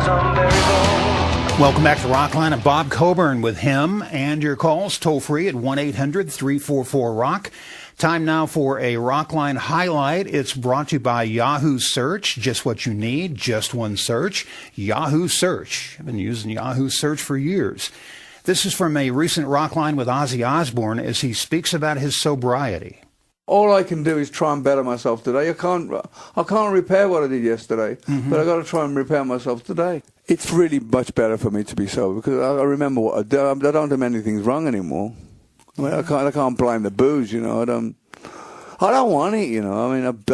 Welcome back to Rockline. I'm Bob Coburn with HIM, and your calls toll free at 1-800-344-ROCK. Time now for a Rockline highlight. It's brought to you by Yahoo Search. Just what you need, just one search. Yahoo Search. I've been using Yahoo Search for years. This is from a recent Rockline with Ozzy Osbourne as he speaks about his sobriety. All I can do is try and better myself today. I can't repair what I did yesterday, but I got to try and repair myself today. It's really much better for me to be sober because I remember what I did. I don't do many things wrong anymore. I mean, I can't blame the booze, you know. I don't want it, you know. I mean, I've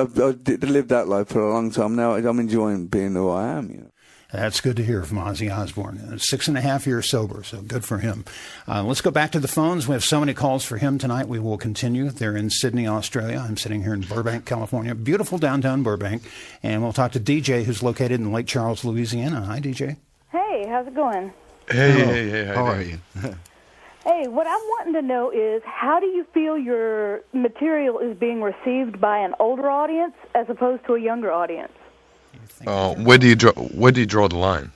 lived that life for a long time now. I'm enjoying being who I am, you know. That's good to hear from Ozzy Osbourne. 6.5 years sober, so good for him. Let's go back to the phones. We have so many calls for him tonight. We will continue. They're in Sydney, Australia. I'm sitting here in Burbank, California. Beautiful downtown Burbank. And we'll talk to DJ, who's located in Lake Charles, Louisiana. Hi, DJ. Hey, how's it going? Hey, how are you? Hey, what I'm wanting to know is how do you feel your material is being received by an older audience as opposed to a younger audience? Where do you draw the line?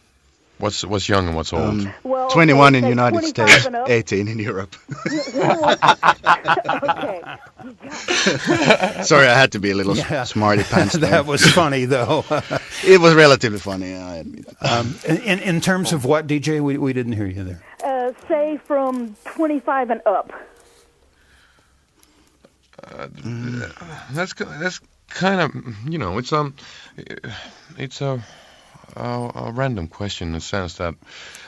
What's young and what's old? Well, 21 in the United States, 18 18 in Europe. Okay. Sorry, I had to be a little smarty pants there. That was funny, though. It was relatively funny, I admit. In terms of what, DJ? We didn't hear you there. Say from 25 and up. That's kind of, you know, it's a random question in the sense that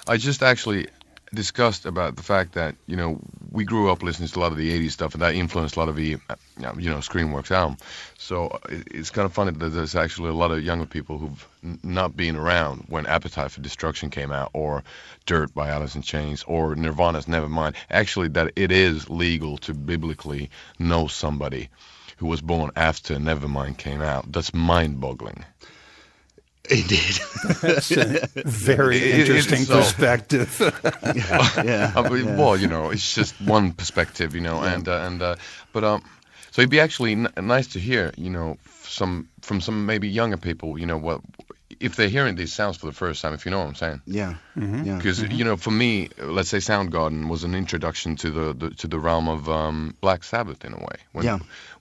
I just actually discussed about the fact that, you know, we grew up listening to a lot of the 80s stuff and that influenced a lot of the, you know, Screamworks album. So it's kind of funny that there's actually a lot of younger people who've not been around when Appetite for Destruction came out, or Dirt by Alice in Chains, or Nirvana's Nevermind. Actually, that it is legal to biblically know somebody who was born after Nevermind came out. That's mind-boggling. Indeed. That's a very interesting perspective. Yeah. I mean, well, you know, it's just one perspective, you know, but so it'd be actually nice to hear, you know, from some maybe younger people, you know, what if they're hearing these sounds for the first time, if you know what I'm saying. Yeah. Because you know, for me, let's say Soundgarden was an introduction to the realm of Black Sabbath in a way.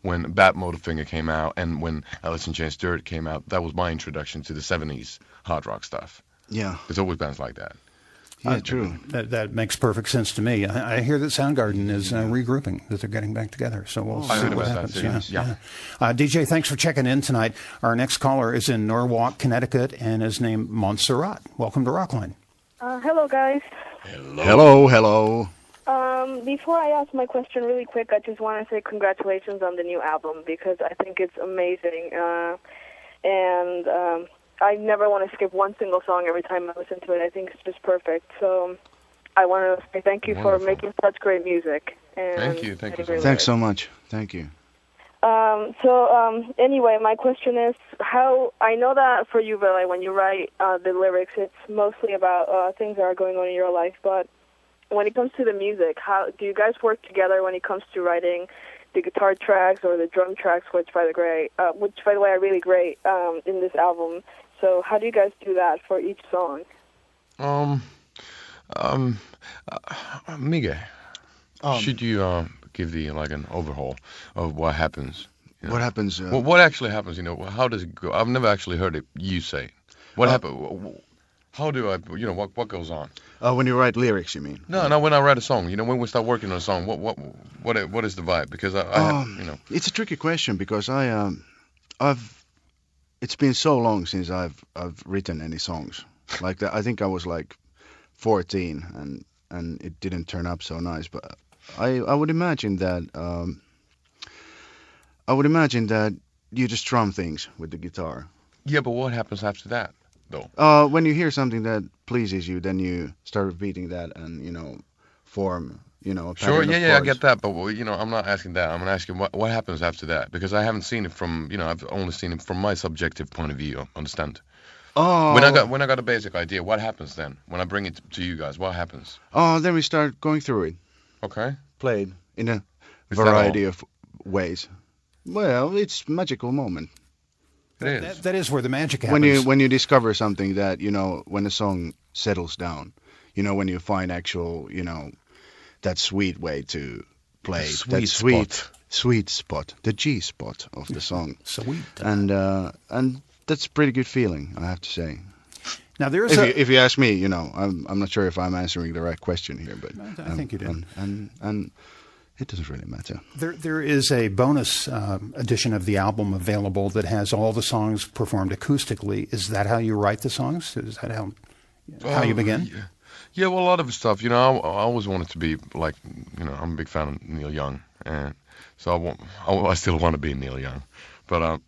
When Bat Motorfinger came out and when Alice in Chains Dirt came out, that was my introduction to the 70s hard rock stuff. Yeah. There's always bands like that. Yeah, true. That makes perfect sense to me. I hear that Soundgarden is regrouping, that they're getting back together. So we'll see what happens. DJ, thanks for checking in tonight. Our next caller is in Norwalk, Connecticut, and is named Montserrat. Welcome to Rockline. Hello, guys. Hello. Before I ask my question really quick, I just want to say congratulations on the new album because I think it's amazing. And I never want to skip one single song every time I listen to it. I think it's just perfect. So I want to say thank you for making such great music. And thank you. Thanks so much. Thank you. Anyway, my question is how I know that for you, Ville, when you write the lyrics, it's mostly about things that are going on in your life. But when it comes to the music, how do you guys work together when it comes to writing the guitar tracks or the drum tracks, which by the way are really great in this album? So how do you guys do that for each song? Miguel, should you give an overhaul of what happens? You know? What happens? What actually happens? You know, how does it go? I've never actually heard it. You say, what happened? How do I? You know, what goes on? When you write lyrics, you mean? No. When I write a song, you know, when we start working on a song, what is the vibe? Because I you know, it's a tricky question because it's been so long since I've written any songs like that. I think I was like 14 and it didn't turn up so nice. But I would imagine that you just strum things with the guitar. Yeah, but what happens after that, though? When you hear something that pleases you, then you start repeating that and, you know, form, you know, a pattern Sure, of yeah, I chords. get that, but you know, I'm not asking that. I'm asking what happens after that, because I haven't seen it from, you know, I've only seen it from my subjective point of view. Understand? Oh. When I got a basic idea, what happens then? When I bring it to you guys, what happens? Oh, then we start going through it. Okay. Played in a Is that variety of ways. Well, it's a magical moment. It is. That is where the magic happens. When you discover something that, when a song settles down, when you find actual, that sweet way to play, sweet spot, the G spot of the song. Sweet. And that's a pretty good feeling, I have to say. Now there is if you ask me, I'm not sure if I'm answering the right question here, but I think you did. And it doesn't really matter. There is a bonus edition of the album available that has all the songs performed acoustically. Is that how you write the songs? Is that how you begin? Yeah, well, a lot of the stuff, I always wanted to be like, I'm a big fan of Neil Young, and so I still want to be Neil Young, but I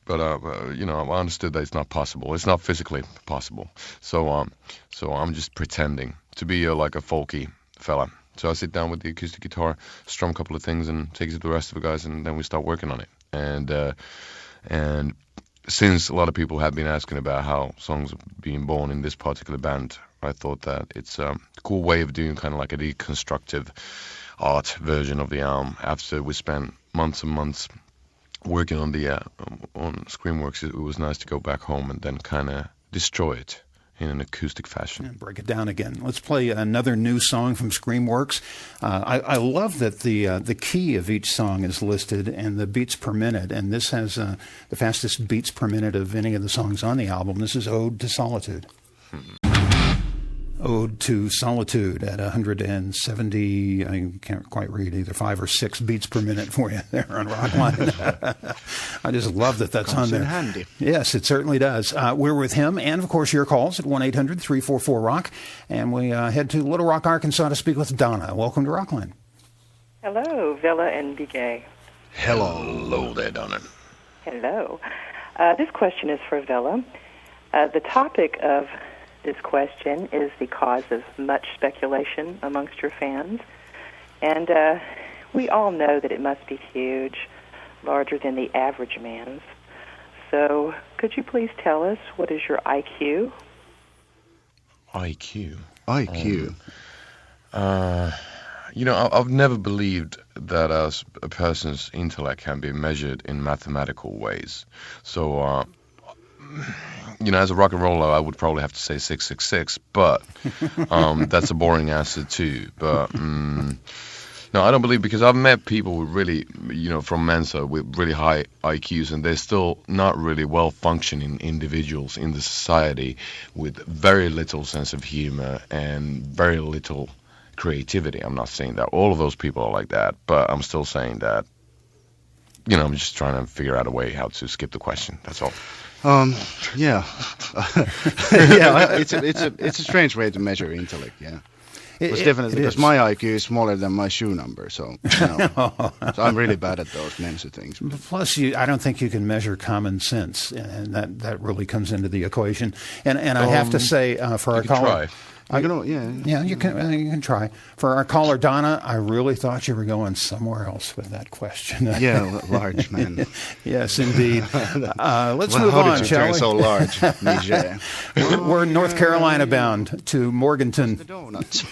understood that it's not possible. It's not physically possible. So I'm just pretending to be like a folky fella. So I sit down with the acoustic guitar, strum a couple of things, and take it to the rest of the guys, and then we start working on it. And since a lot of people have been asking about how songs are being born in this particular band, I thought that it's a cool way of doing kind of like a deconstructive art version of the album. After we spent months and months working on the on Screamworks, it was nice to go back home and then kind of destroy it in an acoustic fashion. And break it down again. Let's play another new song from Screamworks. I love that the key of each song is listed and the beats per minute, and this has the fastest beats per minute of any of the songs on the album. This is Ode to Solitude. Ode to Solitude at 170, I can't quite read, either 5 or 6 beats per minute for you there on Rockline. I just love that that's on there. Comes in handy. Yes, it certainly does. We're with him and, of course, your calls at 1-800-344-ROCK. And we head to Little Rock, Arkansas to speak with Donna. Welcome to Rockline. Hello, Villa and BK. Hello there, Donna. Hello. This question is for Villa. The topic of this question is the cause of much speculation amongst your fans. And we all know that it must be huge, larger than the average man's. So could you please tell us, what is your IQ? IQ. I've never believed that a person's intellect can be measured in mathematical ways. So, as a rock and roller, I would probably have to say 666, but that's a boring answer too. But no, I don't believe, because I've met people with really, from Mensa with really high IQs, and they're still not really well-functioning individuals in the society with very little sense of humor and very little creativity. I'm not saying that all of those people are like that, but I'm still saying that, I'm just trying to figure out a way how to skip the question. That's all. Yeah. Yeah, it's a strange way to measure intellect, yeah. It's definitely because my IQ is smaller than my shoe number, so, so I'm really bad at those Mensa things. Plus, I don't think you can measure common sense, and that really comes into the equation. And I have to say, for our caller, you can try. For our caller Donna, I really thought you were going somewhere else with that question. Yeah, large man. Yes, indeed. Let's move on, shall we? So large, We're North Carolina bound to Morganton. The donuts.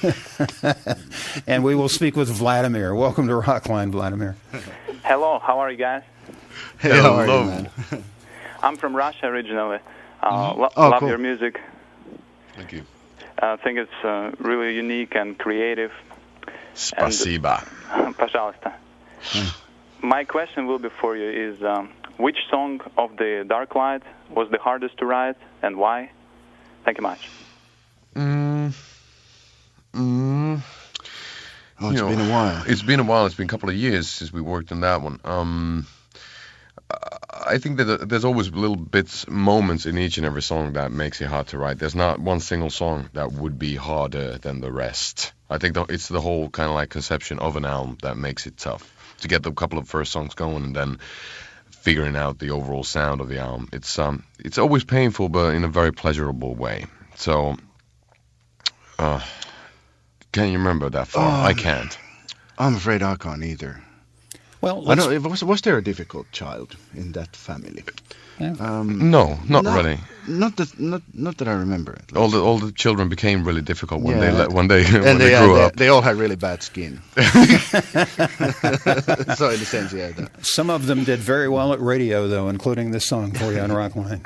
And we will speak with Vladimir. Welcome to Rockline, Vladimir. Hello, how are you guys? Hey, how are you, man? I'm from Russia originally. Love cool. your music. Thank you. I think it's really unique and creative. Спасибо. Пожалуйста. My question will be for you is, which song of the Dark Light was the hardest to write and why? Thank you much. Oh, it's been a while. It's been a while. It's been a couple of years since we worked on that one. I think that there's always little moments in each and every song that makes it hard to write. There's not one single song that would be harder than the rest. I think it's the whole kind of like conception of an album that makes it tough to get the couple of first songs going and then figuring out the overall sound of the album. It's always painful, but in a very pleasurable way. So, can you remember that far? I can't. I'm afraid I can't either. Well, was there a difficult child in that family? Yeah. No, not really. Not that I remember. All the children became really difficult when they they grew up. They all had really bad skin. So in a sense, yeah. Some of them did very well at radio, though, including this song for you on Rockline.